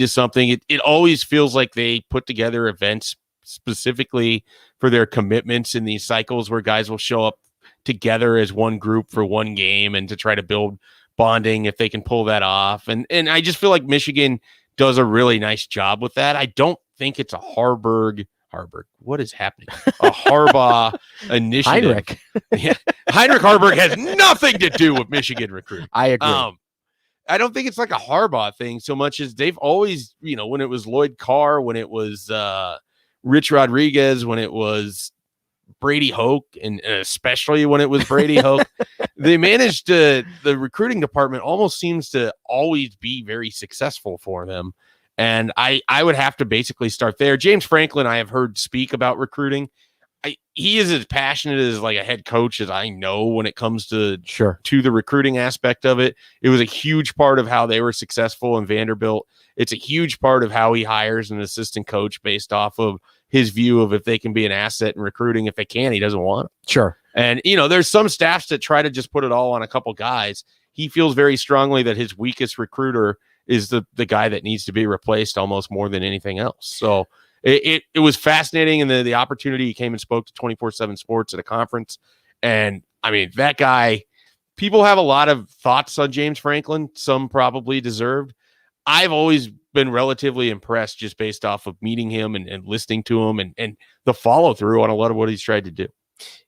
something. It always feels like they put together events specifically for their commitments in these cycles where guys will show up together as one group for one game and to try to build bonding if they can pull that off. And I just feel like Michigan does a really nice job with that. I don't think it's a Harbaugh Harburg. What is happening? A Harbaugh initiative. Heinrich. Yeah. Heinrich Harburg has nothing to do with Michigan recruiting. I agree. I don't think it's like a Harbaugh thing so much as they've always, when it was Lloyd Carr, when it was Rich Rodriguez, when it was Brady Hoke, and especially when it was Brady Hoke, they managed the recruiting department almost seems to always be very successful for them. And I would have to basically start there. James Franklin, I have heard speak about recruiting. He is as passionate as like a head coach as I know when it comes to the recruiting aspect of it. It was a huge part of how they were successful in Vanderbilt. It's a huge part of how he hires an assistant coach based off of his view of if they can be an asset in recruiting. If they can, he doesn't want it. Sure. And, there's some staffs that try to just put it all on a couple guys. He feels very strongly that his weakest recruiter is the guy that needs to be replaced almost more than anything else. So it was fascinating. And the opportunity, he came and spoke to 24/7 Sports at a conference. And I mean, that guy, people have a lot of thoughts on James Franklin, some probably deserved. I've always been relatively impressed just based off of meeting him and listening to him and the follow through on a lot of what he's tried to do.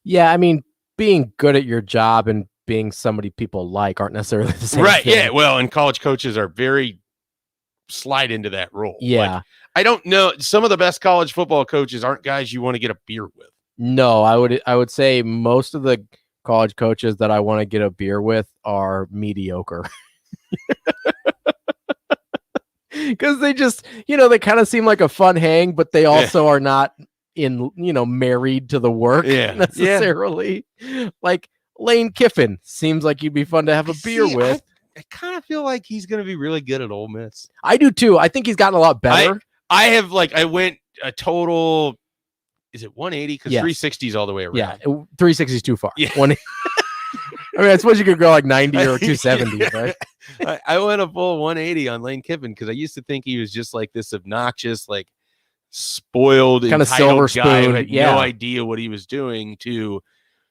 Yeah. I mean, being good at your job and being somebody people like aren't necessarily the same Right. thing. Yeah. Well, and college coaches are very slide into that role. Yeah. Like, I don't know. Some of the best college football coaches aren't guys you want to get a beer with. No, I would say most of the college coaches that I want to get a beer with are mediocre. Because they just, they kind of seem like a fun hang, but they also are not married to the work necessarily. Like Lane Kiffin seems like you'd be fun to have a beer with. I kind of feel like he's going to be really good at Ole Miss. I do too. I think he's gotten a lot better. I went a total, is it 180? Because 360 is all the way around. Yeah, 360 is too far. Yeah. I mean, I suppose you could go like 90 or 270, right? I went a full 180 on Lane Kiffin because I used to think he was just like this obnoxious, like spoiled, kind of silver guy who spoon. had no idea what he was doing, to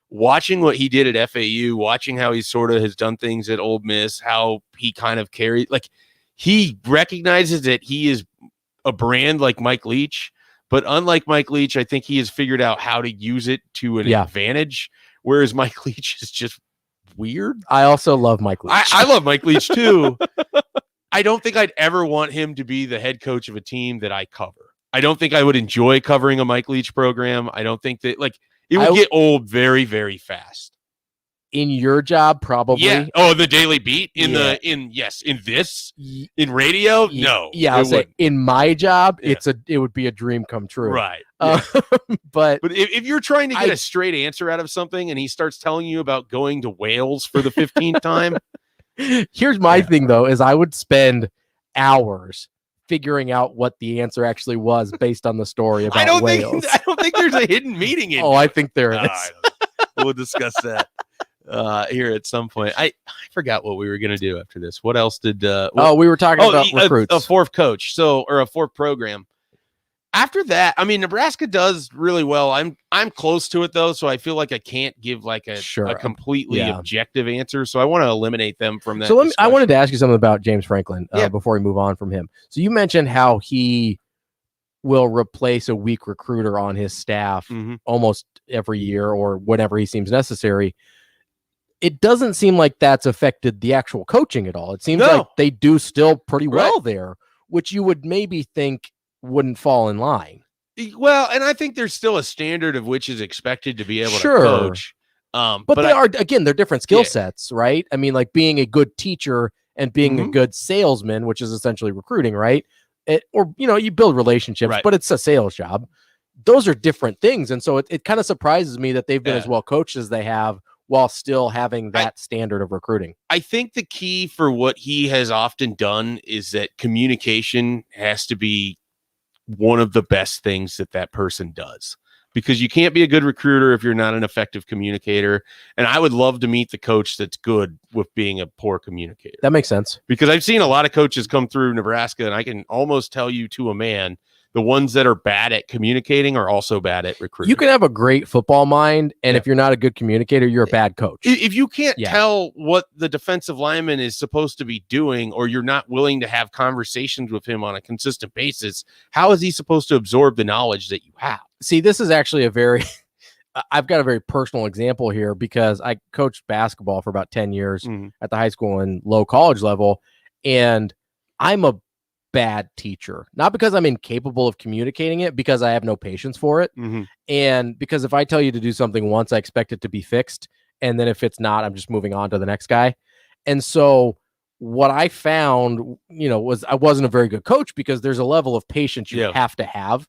watching what he did at FAU, watching how he sort of has done things at Ole Miss, how he kind of carried, like he recognizes that he is a brand like Mike Leach, but unlike Mike Leach, I think he has figured out how to use it to an advantage, whereas Mike Leach is just weird. I also love Mike Leach. I love Mike Leach too. I don't think I'd ever want him to be the head coach of a team that I cover. I don't think I would enjoy covering a Mike Leach program. I don't think that it would get old very, very fast. In your job, probably. Yeah. Oh, the Daily Beat in radio. No. Yeah. I'll say in my job, it would be a dream come true. Right. But if you're trying to get a straight answer out of something and he starts telling you about going to Wales for the 15th time. Here's my thing though, is I would spend hours figuring out what the answer actually was based on the story about Wales. I don't think there's a hidden meaning in it. I think there is. We'll discuss that here at some point. I forgot what we were going to do after this. What else did we were talking about recruits. A fourth coach, or a fourth program. After that, I mean, Nebraska does really well. I'm close to it though, so I feel like I can't give like a completely objective answer. So I want to eliminate them from that. So I wanted to ask you something about James Franklin before we move on from him. So you mentioned how he will replace a weak recruiter on his staff almost every year or whenever he seems necessary. It doesn't seem like that's affected the actual coaching at all. It seems like they do still pretty well there, which you would maybe think wouldn't fall in line. Well, and I think there's still a standard of which is expected to be able to coach. But they're different skill sets, right? I mean, like being a good teacher and being a good salesman, which is essentially recruiting, right? You build relationships, but it's a sales job. Those are different things. And so it kind of surprises me that they've been as well coached as they have while still having that standard of recruiting. I think the key for what he has often done is that communication has to be one of the best things that person does, because you can't be a good recruiter if you're not an effective communicator. And I would love to meet the coach that's good with being a poor communicator. That makes sense. Because I've seen a lot of coaches come through Nebraska, and I can almost tell you to a man, the ones that are bad at communicating are also bad at recruiting. You can have a great football mind, and if you're not a good communicator, you're a bad coach. If you can't tell what the defensive lineman is supposed to be doing, or you're not willing to have conversations with him on a consistent basis, how is he supposed to absorb the knowledge that you have? See, this is actually a very, I've got a very personal example here because I coached basketball for about 10 years at the high school and low college level. And I'm a bad teacher, not because I'm incapable of communicating it, because I have no patience for it. And because if I tell you to do something once, I expect it to be fixed. And then if it's not, I'm just moving on to the next guy. And so what I found, was I wasn't a very good coach because there's a level of patience you have to have.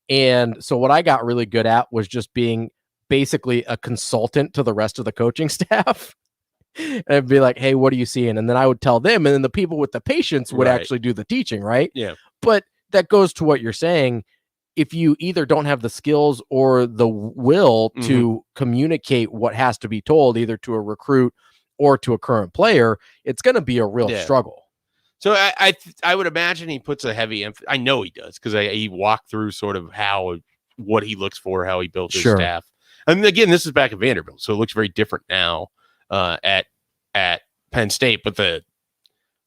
And so what I got really good at was just being basically a consultant to the rest of the coaching staff. And I'd be like, hey, what are you seeing? And then I would tell them, and then the people with the patience would actually do the teaching, right? Yeah. But that goes to what you're saying. If you either don't have the skills or the will to communicate what has to be told, either to a recruit or to a current player, it's going to be a real struggle. So I would imagine he puts a heavy emphasis. I know he does because he walked through sort of what he looks for, how he built his staff. And again, this is back at Vanderbilt, so it looks very different now at Penn State. But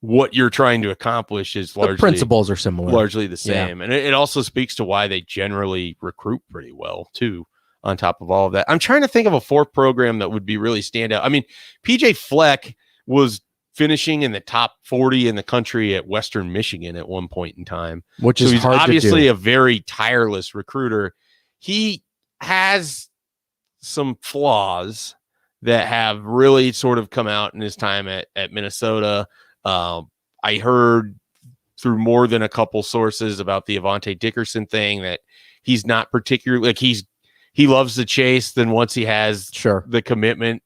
what you're trying to accomplish is largely the principles are similar, largely the same, and it also speaks to why they generally recruit pretty well too. On top of all of that, I'm trying to think of a fourth program that would be really stand out. I mean, PJ Fleck was finishing in the top 40 in the country at Western Michigan at one point in time, which is he's hard obviously to do. A very tireless recruiter. He has some flaws that have really sort of come out in his time at Minnesota. I heard through more than a couple sources about the Avante Dickerson thing that he's not particularly he loves the chase. Then once he has the commitment,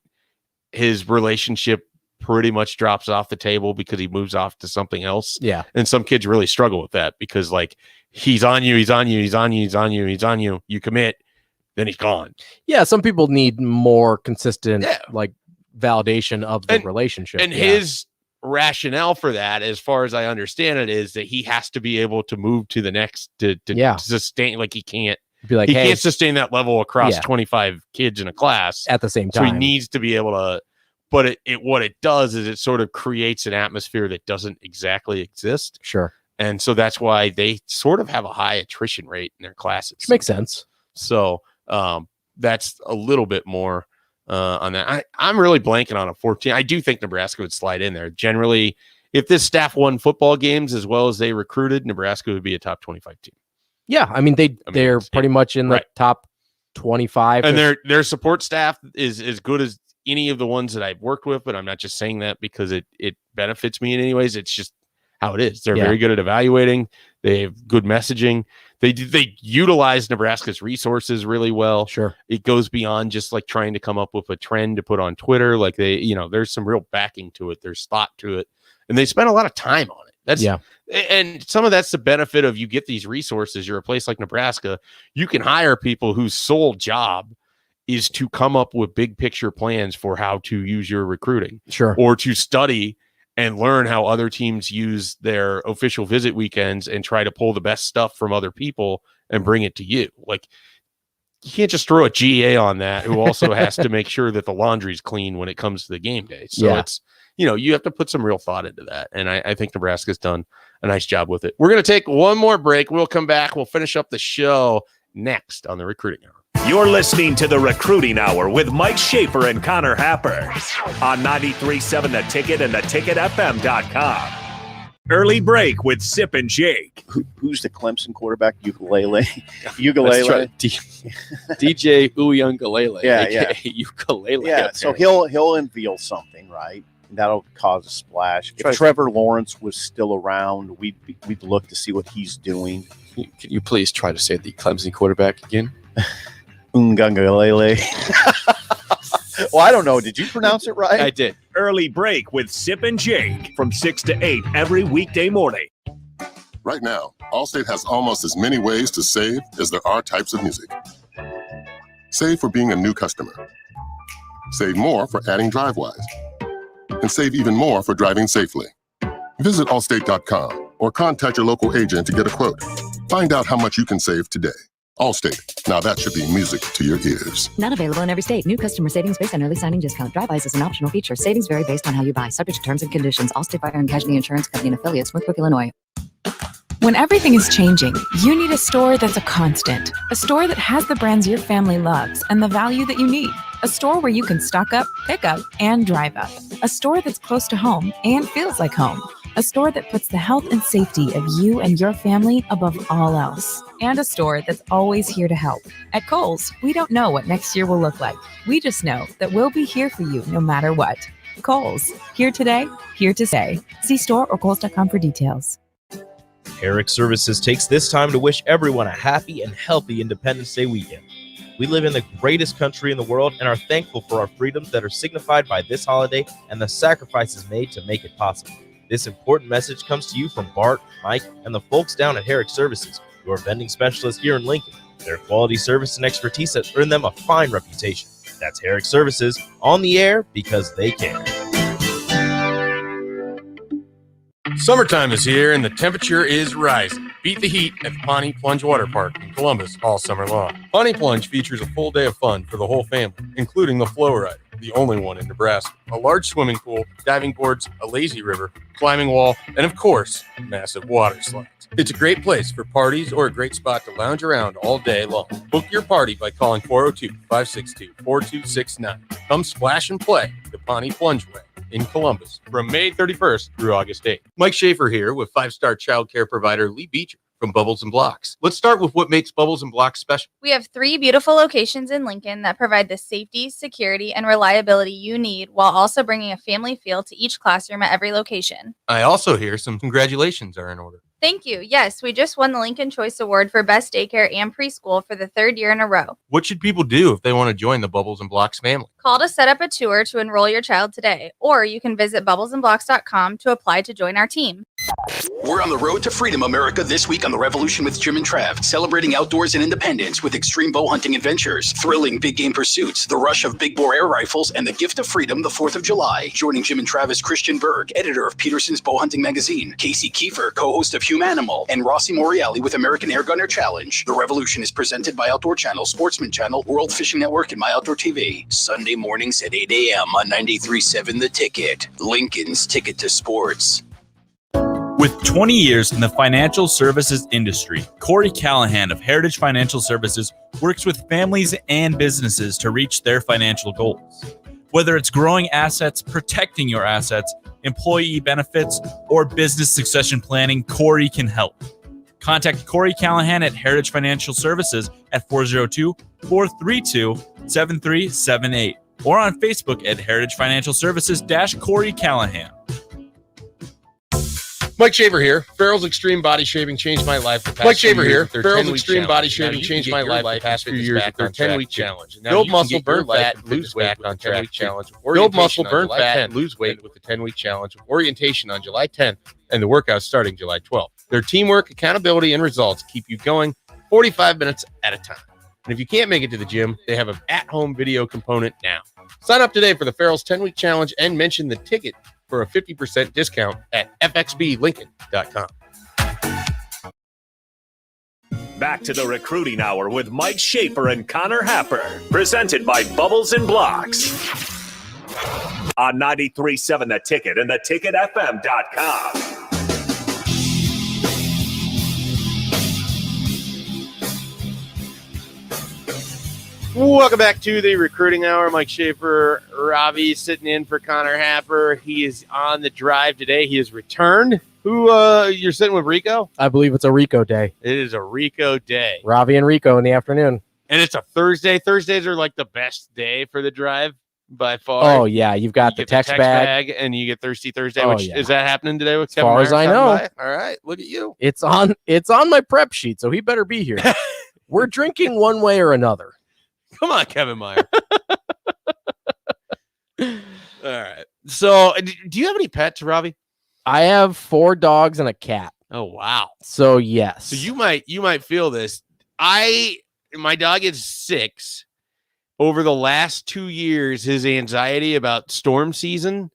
his relationship pretty much drops off the table because he moves off to something else. Yeah. And some kids really struggle with that because he's on you, you commit, then he's gone. Yeah. Some people need more consistent validation of the relationship. And his rationale for that, as far as I understand it, is that he has to be able to move to the next to sustain, he can't. Be can't sustain that level across 25 kids in a class at the same time. time. So he needs to be able to, but what it does is it sort of creates an atmosphere that doesn't exactly exist. Sure. And so that's why they sort of have a high attrition rate in their classes. Which makes sense. So that's a little bit more on that. I'm really blanking on a 14. I do think Nebraska would slide in there. Generally, if this staff won football games as well as they recruited, Nebraska would be a top 25 team. Yeah, I mean they're pretty much in the top 25, and their support staff is as good as any of the ones that I've worked with. But I'm not just saying that because it benefits me in any ways. It's just how it is. They're very good at evaluating. They have good messaging. They utilize Nebraska's resources really well. Sure, it goes beyond just trying to come up with a trend to put on Twitter. There's some real backing to it. There's thought to it, and they spend a lot of time on it. And some of that's the benefit of you get these resources. You're a place like Nebraska. You can hire people whose sole job is to come up with big picture plans for how to use your recruiting. Sure. Or to study and learn how other teams use their official visit weekends and try to pull the best stuff from other people and bring it to you. You can't just throw a GA on that who also has to make sure that the laundry's clean when it comes to the game day. So it's, you have to put some real thought into that. And I think Nebraska's done a nice job with it. We're going to take one more break. We'll come back. We'll finish up the show next on the Recruiting Hour. You're listening to the Recruiting Hour with Mike Schaefer and Connor Happer on 93.7 The Ticket and theticketfm.com. Early break with Sip and Jake. Who's the Clemson quarterback? Ukulele. DJ Uiagalelei. Yeah. Ukulele. Yeah. So he'll unveil something, right? That'll cause a splash. If Trevor Lawrence was still around, we'd look to see what he's doing. Can you please try to say the Clemson quarterback again? Uiagalelei. Well, I don't know. Did you pronounce it right? I did. Early break with Sip and Jake from 6 to 8 every weekday morning. Right now, Allstate has almost as many ways to save as there are types of music. Save for being a new customer. Save more for adding DriveWise. And save even more for driving safely. Visit Allstate.com or contact your local agent to get a quote. Find out how much you can save today. Allstate. Now that should be music to your ears. Not available in every state. New customer savings based on early signing discount. DriveWise is an optional feature. Savings vary based on how you buy. Subject to terms and conditions. Allstate Fire and Casualty Insurance Company and affiliates, Smithwick, Illinois. When everything is changing, you need a store that's a constant. A store that has the brands your family loves and the value that you need. A store where you can stock up, pick up, and drive up. A store that's close to home and feels like home. A store that puts the health and safety of you and your family above all else. And a store that's always here to help. At Kohl's, we don't know what next year will look like. We just know that we'll be here for you no matter what. Kohl's, here today, here to stay. See store or Kohl's.com for details. Herrick Services takes this time to wish everyone a happy and healthy Independence Day weekend. We live in the greatest country in the world and are thankful for our freedoms that are signified by this holiday and the sacrifices made to make it possible. This important message comes to you from Bart, Mike, and the folks down at Herrick Services, your vending specialists here in Lincoln. Their quality service and expertise has earned them a fine reputation. That's Herrick Services, on the air because they care. Summertime is here and the temperature is rising. Beat the heat at the Pawnee Plunge Water Park in Columbus all summer long. Pawnee Plunge features a full day of fun for the whole family, including the Flow Ride, the only one in Nebraska, a large swimming pool, diving boards, a lazy river, climbing wall, and of course, massive water slides. It's a great place for parties or a great spot to lounge around all day long. Book your party by calling 402-562-4269. Come splash and play the Pawnee Plunge Way in Columbus from May 31st through August 8th. Mike Schaefer here with 5-star childcare provider Lee Beecher from Bubbles and Blocks. Let's start with what makes Bubbles and Blocks special. We have 3 beautiful locations in Lincoln that provide the safety, security, and reliability you need while also bringing a family feel to each classroom at every location. I also hear some congratulations are in order. Thank you. Yes, we just won the Lincoln Choice Award for Best Daycare and Preschool for the 3rd year in a row. What should people do if they want to join the Bubbles and Blocks family? Call to set up a tour to enroll your child today, or you can visit bubblesandblocks.com to apply to join our team. We're on the road to freedom, America, this week on The Revolution with Jim and Trav, celebrating outdoors and independence with extreme bow hunting adventures, thrilling big game pursuits, the rush of big bore air rifles, and the gift of freedom the 4th of July. Joining Jim and Trav is Christian Berg, editor of Peterson's Bow Hunting Magazine, Casey Kiefer, co-host of Humanimal, and Rossi Moriali with American Air Gunner Challenge. The Revolution is presented by Outdoor Channel, Sportsman Channel, World Fishing Network, and My Outdoor TV. Sunday mornings at 8 a.m. on 93.7 The Ticket, Lincoln's ticket to sports. With 20 years in the financial services industry, Corey Callahan of Heritage Financial Services works with families and businesses to reach their financial goals. Whether it's growing assets, protecting your assets, employee benefits, or business succession planning, Corey can help. Contact Corey Callahan at Heritage Financial Services at 402-432-7378 or on Facebook at Heritage Financial Services-Corey Callahan. Mike Shaver here. Farrell's Extreme Body Shaving changed my life. Mike Shaver here. Farrell's Extreme Body Shaving changed my life the past few years with their 10-week challenge. Build muscle, burn fat, and lose weight on 10-week challenge. Build muscle, burn fat, and lose weight with the 10-week challenge with orientation on July 10th and the workout starting July 12th. Their teamwork, accountability, and results keep you going 45 minutes at a time. And if you can't make it to the gym, they have an at-home video component now. Sign up today for the Farrell's 10-week challenge and mention the ticket for a 50% discount at fxblincoln.com. Back to the Recruiting Hour with Mike Schaefer and Connor Happer, presented by Bubbles and Blocks on 93.7 The Ticket and theticketfm.com. Welcome back to the Recruiting Hour. Mike Schaefer, Ravi sitting in for Connor Happer. He is on the drive today. He has returned. Who you're sitting with, Rico? I believe it's a Rico day. It is a Rico day. Ravi and Rico in the afternoon. And it's a Thursday. Thursdays are like the best day for the drive by far. Oh, yeah. You've got the text bag. And you get Thirsty Thursday, Oh, which yeah. is that happening today with As Kevin far as Meyer I coming know. by? All right. Look at you. It's on my prep sheet, so he better be here. We're drinking one way or another. Come on, Kevin Meyer. All right. So, do you have any pets, Ravi? I have 4 dogs and a cat. Oh, wow. So, yes. So you might feel this. My dog is 6. Over the last 2 years, his anxiety about storm season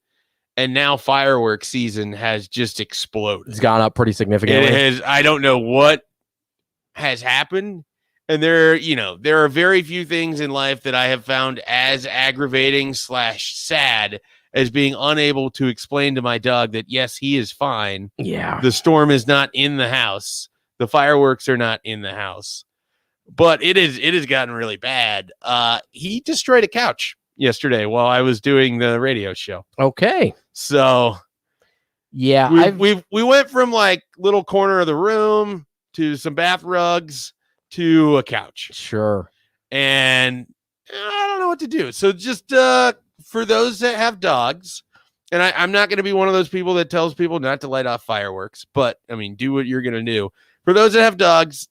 and now fireworks season has just exploded. It's gone up pretty significantly. It has. I don't know what has happened. And there are very few things in life that I have found as aggravating / sad as being unable to explain to my dog that, yes, he is fine. Yeah. The storm is not in the house. The fireworks are not in the house. But it has gotten really bad. He destroyed a couch yesterday while I was doing the radio show. Okay. So yeah, we went from like little corner of the room to some bath rugs to a couch. Sure. And I don't know what to do. So just for those that have dogs, and I'm not going to be one of those people that tells people not to light off fireworks, but I mean, do what you're going to do. For those that have dogs,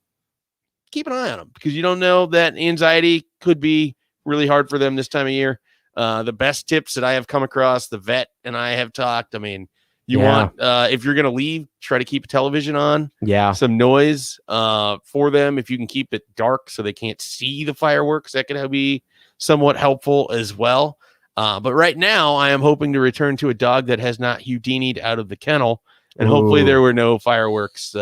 keep an eye on them because you don't know that anxiety could be really hard for them this time of year. The best tips that I have come across, the vet and I have talked. I mean, you want, if you're going to leave, try to keep a television on. Yeah. Some noise for them. If you can keep it dark so they can't see the fireworks, that could be somewhat helpful as well. But right now, I am hoping to return to a dog that has not Houdini'd out of the kennel. And hopefully there were no fireworks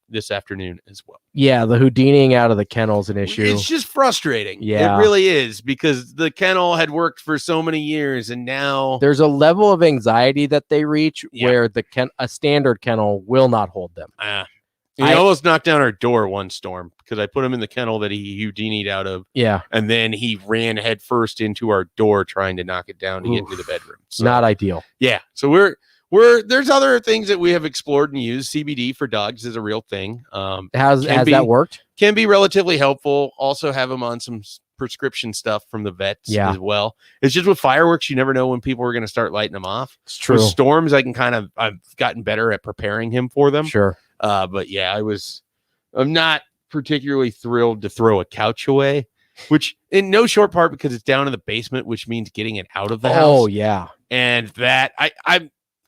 this afternoon as well. Yeah, the Houdiniing out of the kennel is an issue. It's just frustrating. Yeah. It really is because the kennel had worked for so many years and now there's a level of anxiety that they reach where a standard kennel will not hold them. He almost knocked down our door one storm because I put him in the kennel that he Houdini'd out of. Yeah. And then he ran headfirst into our door trying to knock it down to get into the bedroom. So, not ideal. Yeah. So there's other things that we have explored and used. CBD for dogs is a real thing. Has that worked? Can be relatively helpful. Also have them on some prescription stuff from the vets as well. It's just with fireworks, you never know when people are going to start lighting them off. It's true. With storms, I've gotten better at preparing him for them. Sure. But yeah, I'm not particularly thrilled to throw a couch away, which in no short part because it's down in the basement, which means getting it out of the house. Oh yeah. And that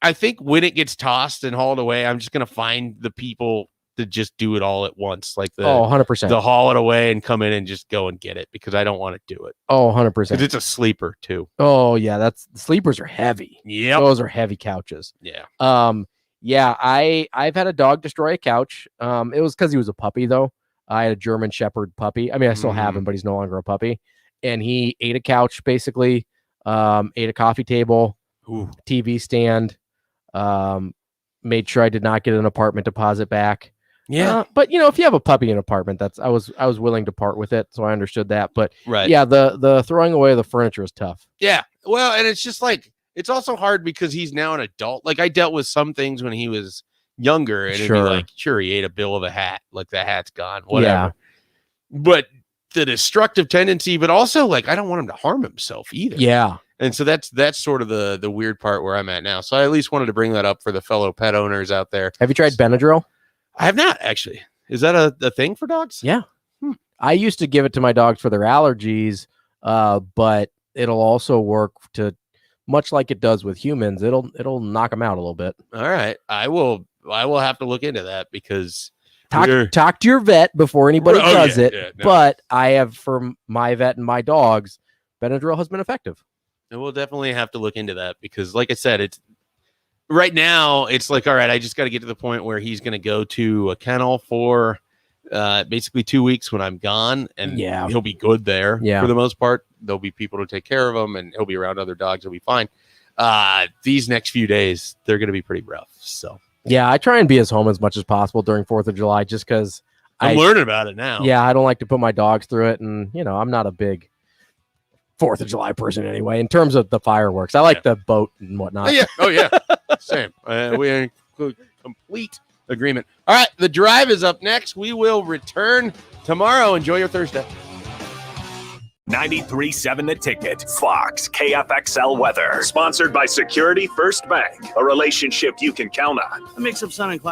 I think when it gets tossed and hauled away, I'm just going to find the people to just do it all at once. Like 100%. The haul it away and come in and just go and get it because I don't want to do it. Oh, 100%. Because it's a sleeper too. Oh yeah. The sleepers are heavy. Yeah. Those are heavy couches. Yeah. Yeah, I've had a dog destroy a couch. It was because he was a puppy though. I had a German Shepherd puppy. I mean, I still have him, but he's no longer a puppy. And he ate a couch basically, ate a coffee table, TV stand, made sure I did not get an apartment deposit back. Yeah. But if you have a puppy in an apartment, I was willing to part with it. So I understood that. But right. Yeah, the throwing away of the furniture is tough. Yeah. Well, and it's just like, it's also hard because he's now an adult. Like I dealt with some things when he was younger and it'd be like, sure, he ate a bill of a hat. Like the hat's gone, whatever. Yeah. But the destructive tendency, but also like, I don't want him to harm himself either. Yeah. And so that's sort of the weird part where I'm at now. So I at least wanted to bring that up for the fellow pet owners out there. Have you tried Benadryl? I have not actually. Is that a thing for dogs? Yeah. I used to give it to my dogs for their allergies, but it'll also work to, much like it does with humans, it'll knock them out a little bit. All right. I will have to look into that because talk to your vet before anybody does it. Yeah, no. But I have, for my vet and my dogs, Benadryl has been effective. And we'll definitely have to look into that because like I said, it's right now it's like, all right, I just got to get to the point where he's going to go to a kennel for basically 2 weeks when I'm gone and he'll be good there for the most part. There'll be people to take care of him and he'll be around other dogs. He'll be fine. These next few days, they're going to be pretty rough. So yeah, I try and be as home as much as possible during 4th of July, just because I'm learning about it now. Yeah. I don't like to put my dogs through it. And I'm not a big 4th of July person anyway, in terms of the fireworks. I like the boat and whatnot. Oh yeah. Same. We are in complete agreement. All right. The drive is up next. We will return tomorrow. Enjoy your Thursday. 93.7 The Ticket, Fox, KFXL weather. Sponsored by Security First Bank, a relationship you can count on. A mix of sun and clouds.